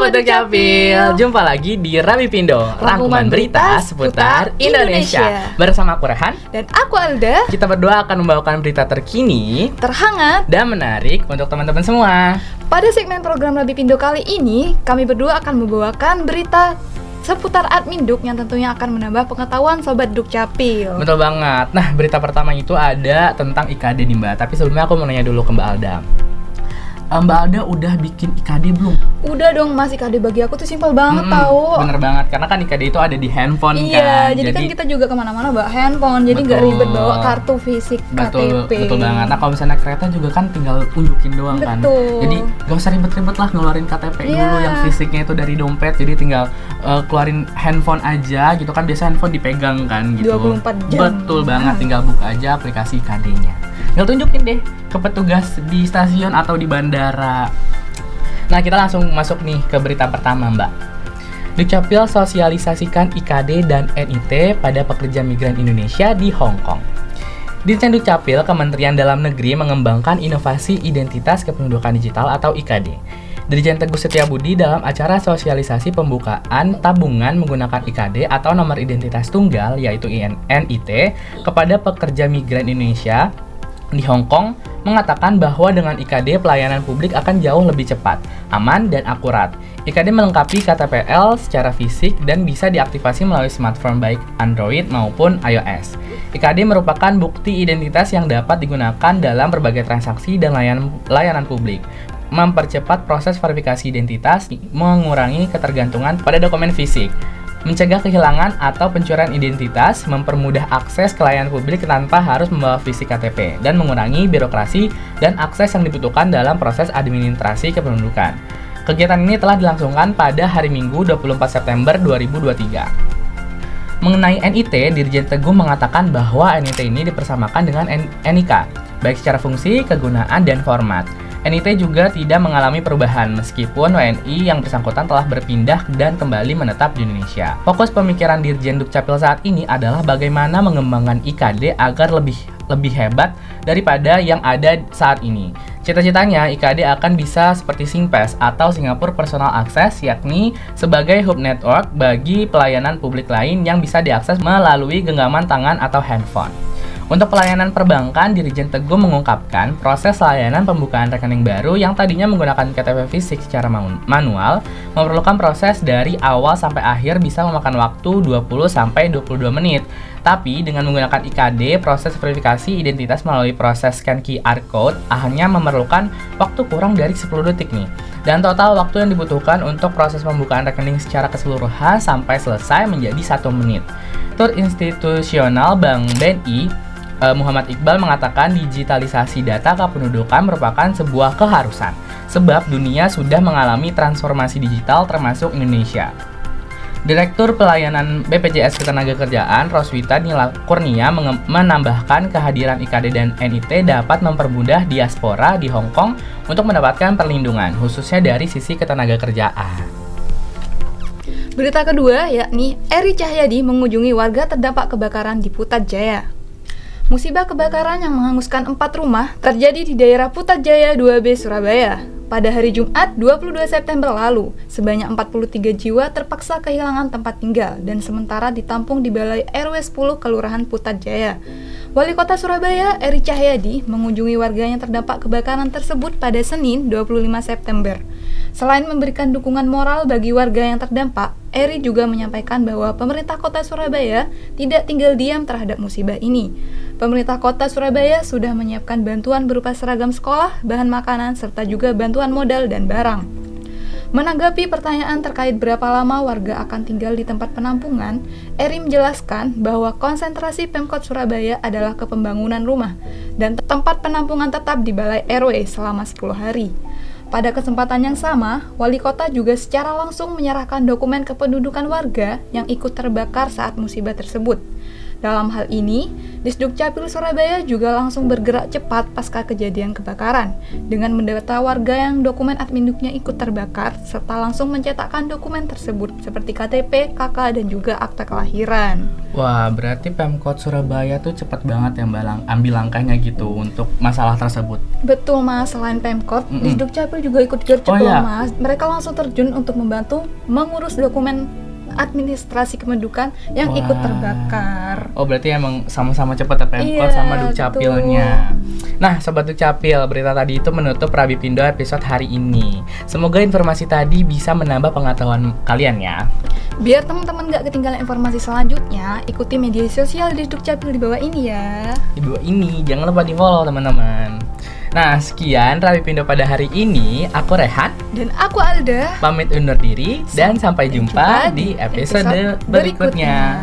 Sobat Dukcapil, jumpa lagi di Rami Pindo, rangkuman berita seputar Indonesia. Bersama aku Rehan dan aku Alda. Kita berdua akan membawakan berita terkini, terhangat, dan menarik untuk teman-teman semua. Pada segmen program Rami Pindo kali ini, kami berdua akan membawakan berita seputar Adminduk yang tentunya akan menambah pengetahuan Sobat Dukcapil. Betul banget. Nah, berita pertama itu ada tentang IKD nih Mbak. Tapi sebelumnya aku mau nanya dulu ke Mbak Alda. Mbak Alda udah bikin IKD belum? Udah dong Mas, IKD bagi aku tuh simpel banget tahu. Bener banget, karena kan IKD itu ada di handphone kan. Iya, jadi kan kita juga kemana-mana bawa handphone, jadi nggak ribet bawa kartu fisik KTP. Betul banget. Nah kalau misalnya kereta juga kan tinggal unjukin doang kan. Jadi gak usah ribet-ribet lah ngeluarin KTP dulu yang fisiknya itu dari dompet. Jadi tinggal keluarin handphone aja gitu kan. Biasa handphone dipegang kan gitu. 24 jam. Betul banget, tinggal buka aja aplikasi IKD-nya. Tinggal tunjukin deh ke petugas di stasiun atau di bandara. Nah kita langsung masuk nih ke berita pertama Mbak. Dukcapil sosialisasikan IKD dan NIT pada pekerja migran Indonesia di Hong Kong. Dirjen Dukcapil Kementerian Dalam Negeri mengembangkan inovasi identitas kependudukan digital atau IKD. Dirjen Teguh Setiabudi dalam acara sosialisasi pembukaan tabungan menggunakan IKD atau nomor identitas tunggal yaitu NIT kepada pekerja migran Indonesia di Hong Kong mengatakan bahwa dengan IKD pelayanan publik akan jauh lebih cepat, aman, dan akurat. IKD melengkapi KTPL secara fisik dan bisa diaktifasi melalui smartphone baik Android maupun iOS. IKD merupakan bukti identitas yang dapat digunakan dalam berbagai transaksi dan layanan publik, mempercepat proses verifikasi identitas, mengurangi ketergantungan pada dokumen fisik, mencegah kehilangan atau pencurian identitas, mempermudah akses ke layanan publik tanpa harus membawa fisik KTP, dan mengurangi birokrasi dan akses yang dibutuhkan dalam proses administrasi kependudukan. Kegiatan ini telah dilangsungkan pada hari Minggu 24 September 2023. Mengenai NIT, Dirjen Teguh mengatakan bahwa NIT ini dipersamakan dengan NIK, baik secara fungsi, kegunaan, dan format. NIT juga tidak mengalami perubahan meskipun WNI yang bersangkutan telah berpindah dan kembali menetap di Indonesia. Fokus pemikiran Dirjen Dukcapil saat ini adalah bagaimana mengembangkan IKD agar lebih hebat daripada yang ada saat ini. Cita-citanya IKD akan bisa seperti Singpass atau Singapore Personal Access, yakni sebagai hub network bagi pelayanan publik lain yang bisa diakses melalui genggaman tangan atau handphone. Untuk pelayanan perbankan, Dirjen Teguh mengungkapkan proses layanan pembukaan rekening baru yang tadinya menggunakan KTP fisik secara manual memerlukan proses dari awal sampai akhir bisa memakan waktu 20-22 menit. Tapi dengan menggunakan IKD, proses verifikasi identitas melalui proses scan QR Code hanya memerlukan waktu kurang dari 10 detik nih. Dan total waktu yang dibutuhkan untuk proses pembukaan rekening secara keseluruhan sampai selesai menjadi 1 menit. Tur Institusional Bank BNI Muhammad Iqbal mengatakan digitalisasi data kependudukan merupakan sebuah keharusan, sebab dunia sudah mengalami transformasi digital termasuk Indonesia. Direktur Pelayanan BPJS Ketenagakerjaan Roswita Nila Kurnia menambahkan kehadiran IKD dan NIT dapat mempermudah diaspora di Hong Kong untuk mendapatkan perlindungan, khususnya dari sisi ketenagakerjaan. Berita kedua yakni Eri Cahyadi mengunjungi warga terdampak kebakaran di Putrajaya. Musibah kebakaran yang menghanguskan 4 rumah terjadi di daerah Putrajaya 2B Surabaya. Pada hari Jumat 22 September lalu, sebanyak 43 jiwa terpaksa kehilangan tempat tinggal dan sementara ditampung di Balai RW 10 Kelurahan Putrajaya. Wali Kota Surabaya, Eri Cahyadi, mengunjungi warga yang terdampak kebakaran tersebut pada Senin 25 September. Selain memberikan dukungan moral bagi warga yang terdampak, Eri juga menyampaikan bahwa pemerintah kota Surabaya tidak tinggal diam terhadap musibah ini. Pemerintah kota Surabaya sudah menyiapkan bantuan berupa seragam sekolah, bahan makanan, serta juga bantuan modal dan barang. Menanggapi pertanyaan terkait berapa lama warga akan tinggal di tempat penampungan, Eri menjelaskan bahwa konsentrasi Pemkot Surabaya adalah ke pembangunan rumah dan tempat penampungan tetap di Balai RW selama 10 hari. Pada kesempatan yang sama, wali kota juga secara langsung menyerahkan dokumen kependudukan warga yang ikut terbakar saat musibah tersebut. Dalam hal ini, Disdukcapil Surabaya juga langsung bergerak cepat pasca kejadian kebakaran dengan mendata warga yang dokumen adminduknya ikut terbakar serta langsung mencetakkan dokumen tersebut seperti KTP, KK, dan juga akta kelahiran. Wah, berarti Pemkot Surabaya tuh cepat banget ya Mbak ambil langkahnya gitu untuk masalah tersebut. Betul Mas, selain Pemkot, Disdukcapil juga ikut gercep loh Mas. Mereka langsung terjun untuk membantu mengurus dokumen administrasi kependudukan yang ikut terbakar. Oh, berarti emang sama-sama cepat ya Pemkot sama Dukcapilnya. Nah, Sobat Dukcapil, berita tadi itu menutup Rabi Pindo episode hari ini. Semoga informasi tadi bisa menambah pengetahuan kalian ya. Biar teman-teman gak ketinggalan informasi selanjutnya, ikuti media sosial di Dukcapil di bawah ini ya. Di bawah ini, jangan lupa di-follow teman-teman. Nah, sekian Rabi Pindo pada hari ini. Aku Rehan dan aku Alda. Pamit undur diri dan sampai jumpa di episode berikutnya.